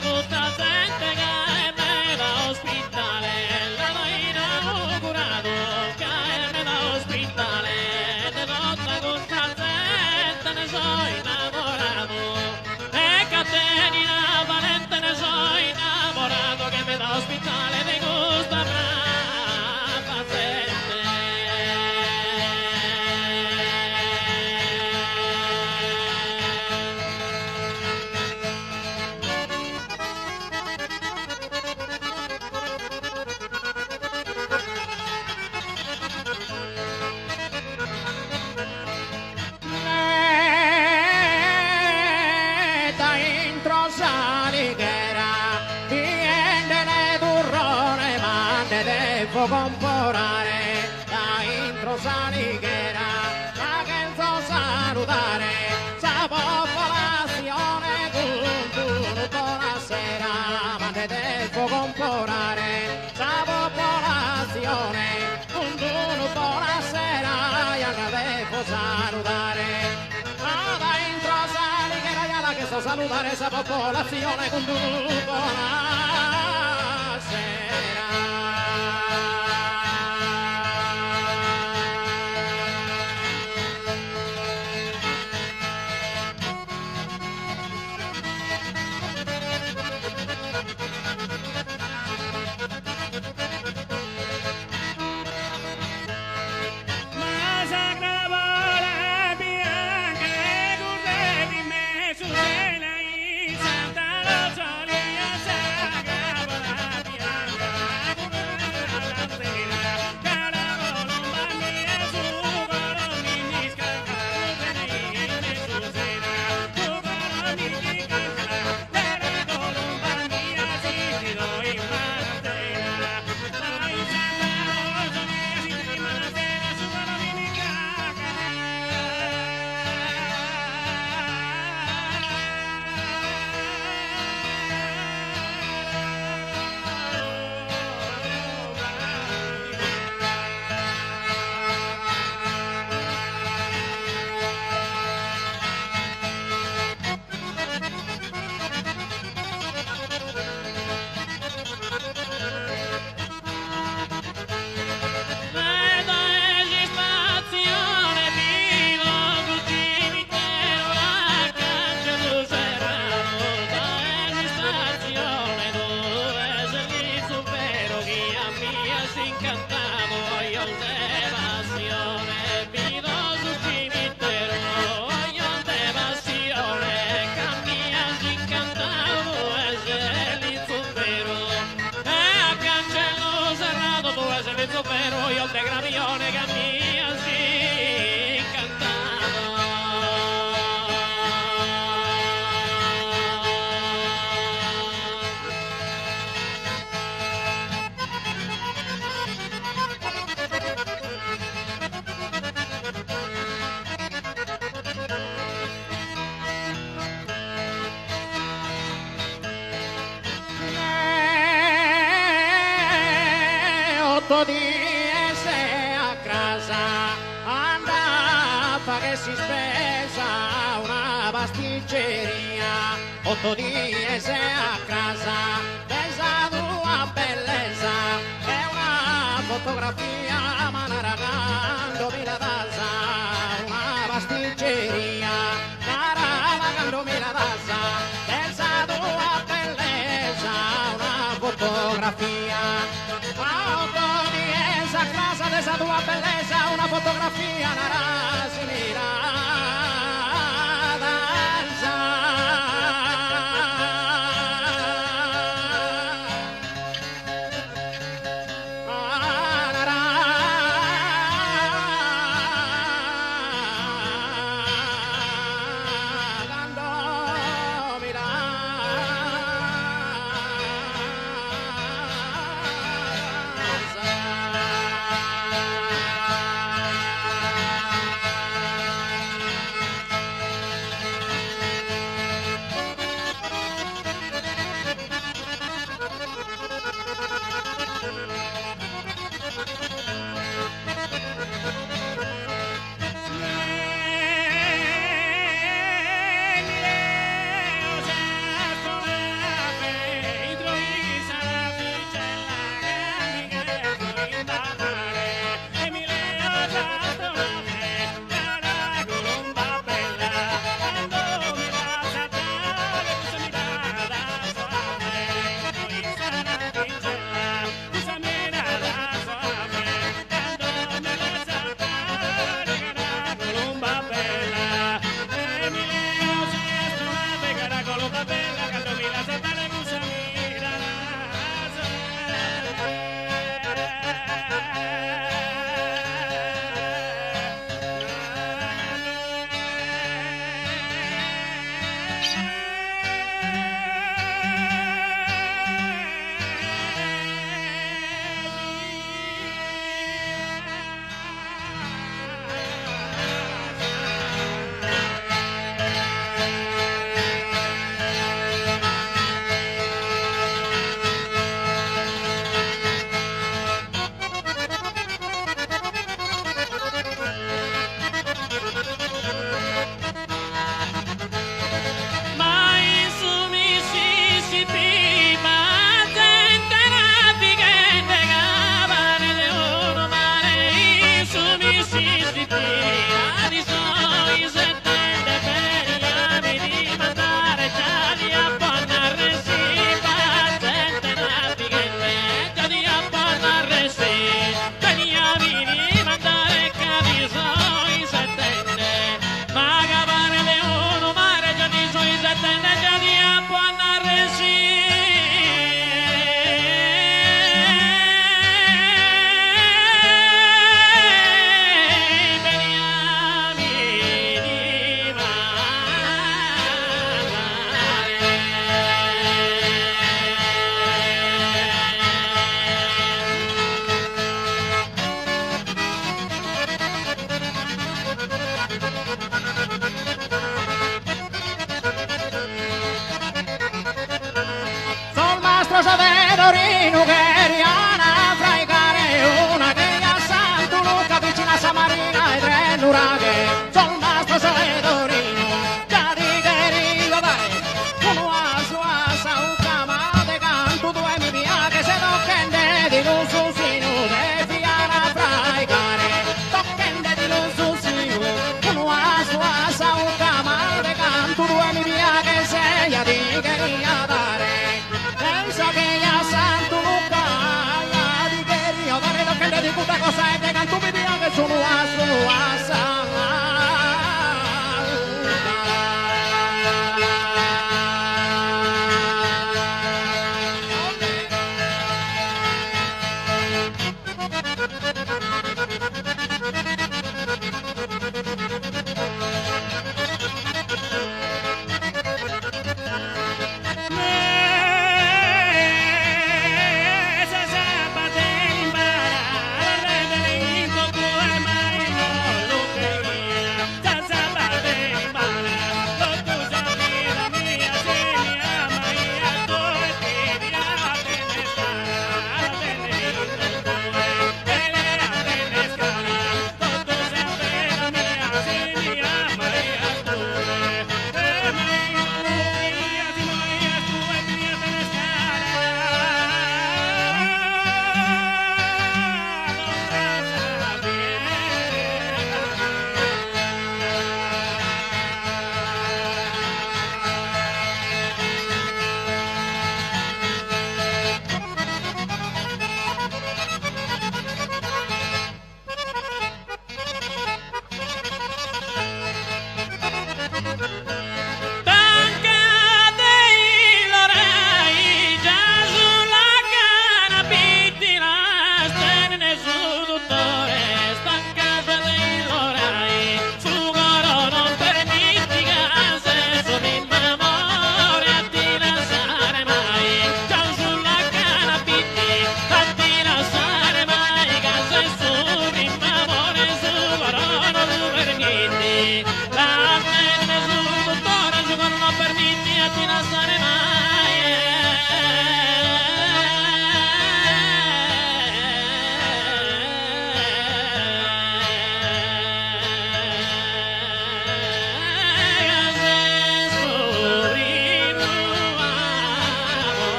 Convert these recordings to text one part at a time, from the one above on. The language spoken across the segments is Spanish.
tutta gente che me da ospitare, l'hanno inaugurato, che me da ospitare, di tutta questa gente ne sono innamorato, e che a te di Navalente ne sono innamorato, che me da ospitare di questa brava gente. Comporare da intro salighera, ma che so salutare, sa popolazione con buonasera, ma ne devo comporare, sa popolazione con buonasera, io ne devo salutare, ma da intro salighera, io la che so salutare, sa popolazione con buonasera. Pero io te gravione che mia si cantavo. Otto di a casa andava che si spesa una pasticceria, 8 dies a casa pesa tua bellezza è una fotografia ma naragandomi la tazza una pasticceria naragandomi la tazza pesa tua bellezza una fotografia a casa dessa tua bellezza una fotografia narà si mira Rosa de Dorino che riana fra i cari una che a Santo Luca vicina a Samarina e tre nuraghe son mastro de Dorino già di che ricordare uno a sua saucama de canto due mi via che se toccende di un susino de fiana fra i cari toccende di un susino uno a sua saucama de canto due mi via che sei a di che dare pensa che a Santo Luca alla di che rio dare toccende di tutta cosa e de canto mi via che sono a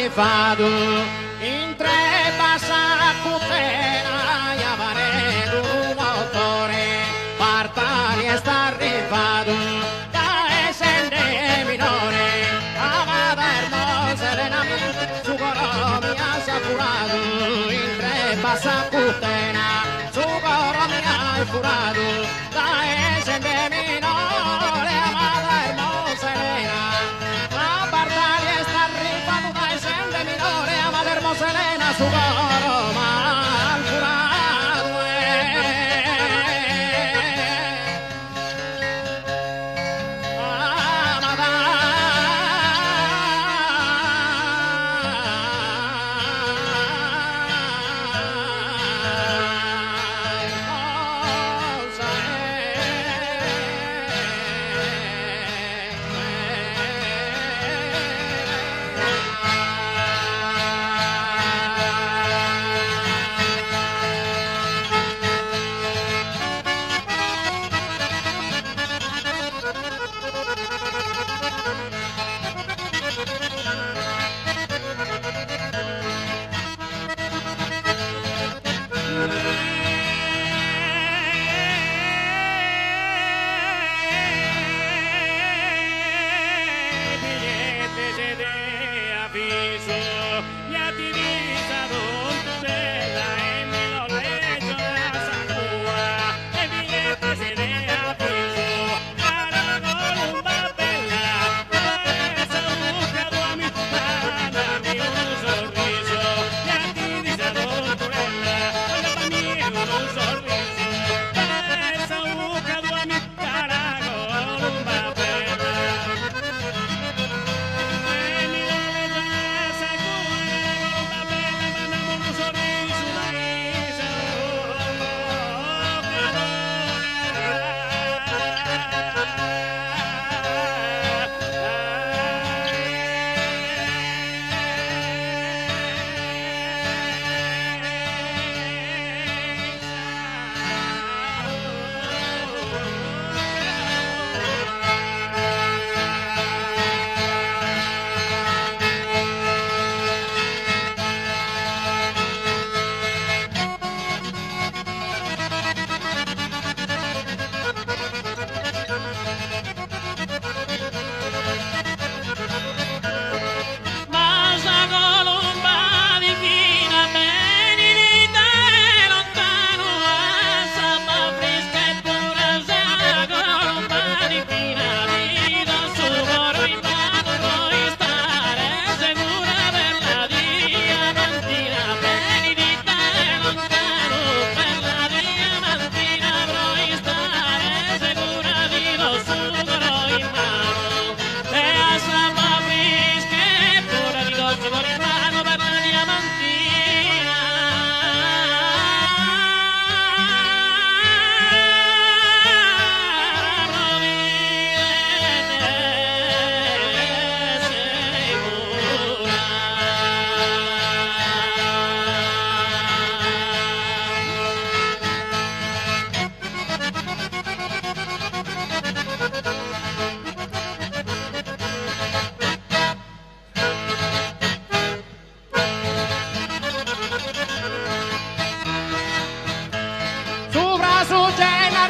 Fado in tre passa cutena e avare un motore partali e sta arrivato da essere minore amata hermosa serenamente su coro mi ha sapurato in tre passa cutena su coro mi ha furato da essere minore amata hermosa serena a partali e sta arrivato da essere minore amata hermosa serena su coro mal furato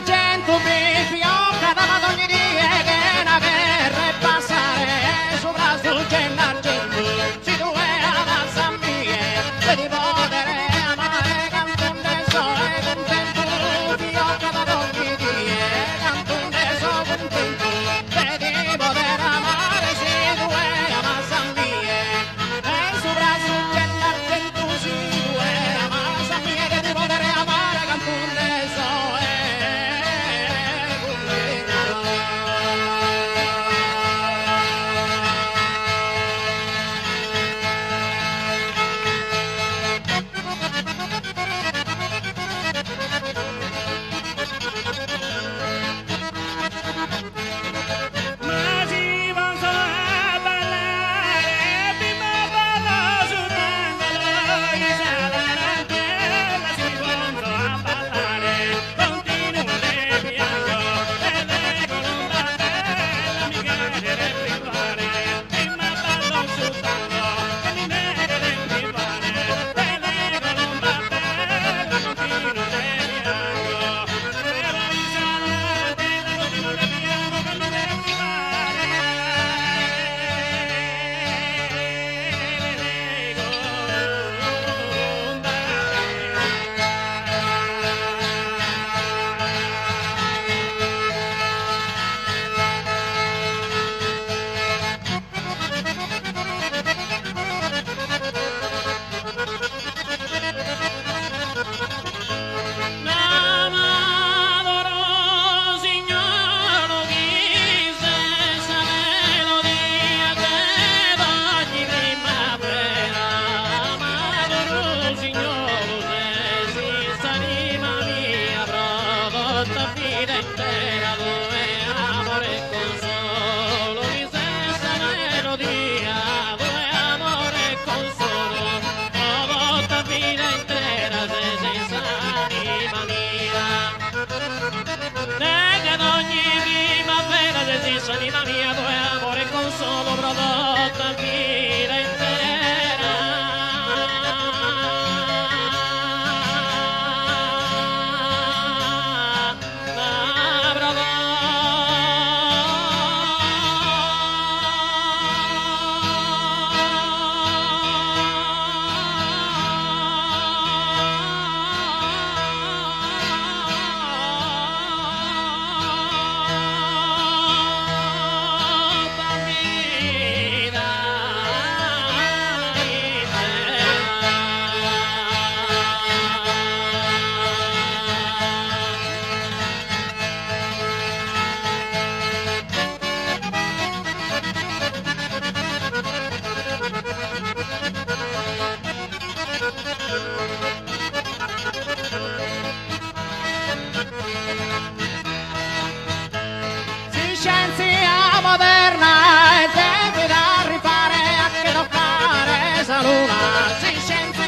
l'argento fiocca davanti ogni dia che una guerra è passare sopra sul genio argento si due ammazza mie vedi potere amare canzone sole contento fiocca da ogni dia canzone sole contento vedi potere amare si due ammazza mie e sopra sul genio argento si due ammazza mie vedi potere amare canzone sole Ma si va solo a ballare, prima ballo sul tangolo, i salarantella si vanno a ballare, continuo le piango, e le colomba bella mi chiede privare, prima ballo sul tango, che mi mette privare, e le colomba bella continuo le piango, però i salarantella continuo le piango, che mi deve N'amaro signor chi se sa melodia che d'ogni primavera N'amaro signor se si sa anima mia prodotta vita intera dove amore e consolo chi se sa melodia dove amore e consolo prodotta vita intera se sa anima mia nega d'ogni primavera se si sa anima mia dove amore e consolo prodotta vita intera Si scienza moderna e devi da rifare a che toccare sa luna si scienza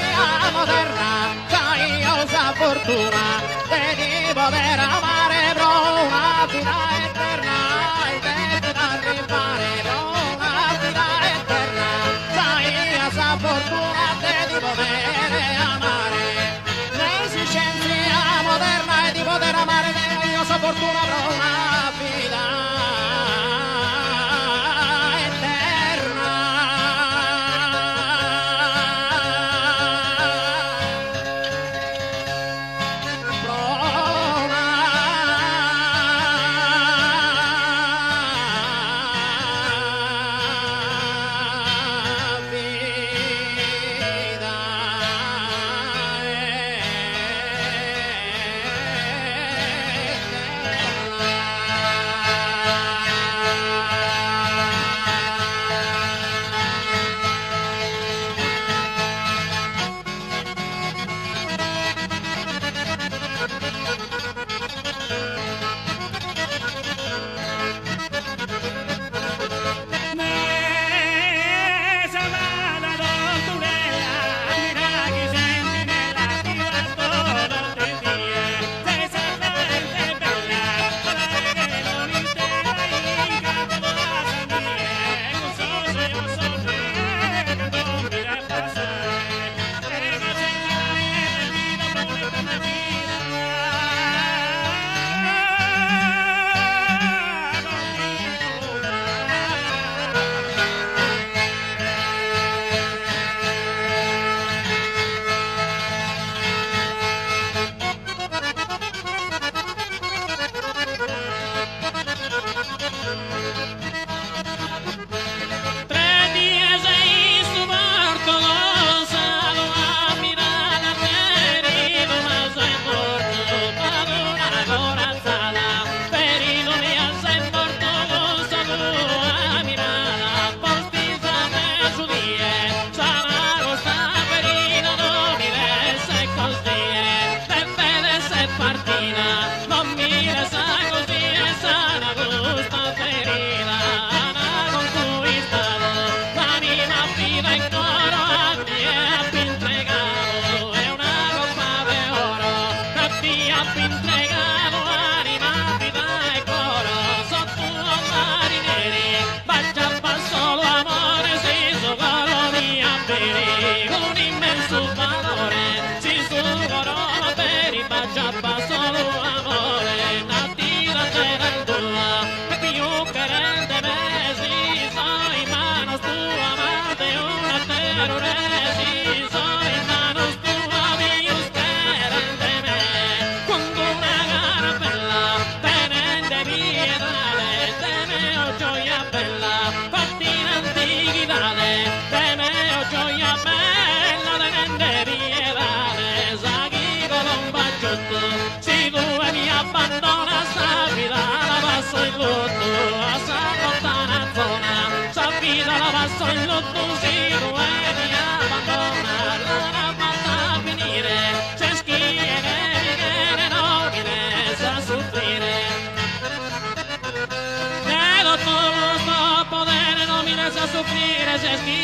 moderna sai io sa fortuna devi poter amare però una vita eterna e devi da rifare però una vita eterna sai io sa fortuna devi poter amare l'esistenza moderna e di poter amare io sa fortuna però una vita il suo valore, si sugano per i baciappa solo amore, nativa tarantula, e più querente mesi, soy manos tu amate, una terroresi, soy manos tu avius querente me, quando una gara bella, tenente piedade, teme o gioia bella, fatti in antichitade, teme o gioia bella, tenente piedade, saghi colomba giotto, si tu mi abbandona sta vita, la passo in lutto, a sta lontana zona, sta vita la passo in lutto, si tu mi abbandona, la fatta finire, c'è chi viene nomine, sa soffrire. Nello tuo potere nomine sa soffrire, c'è chi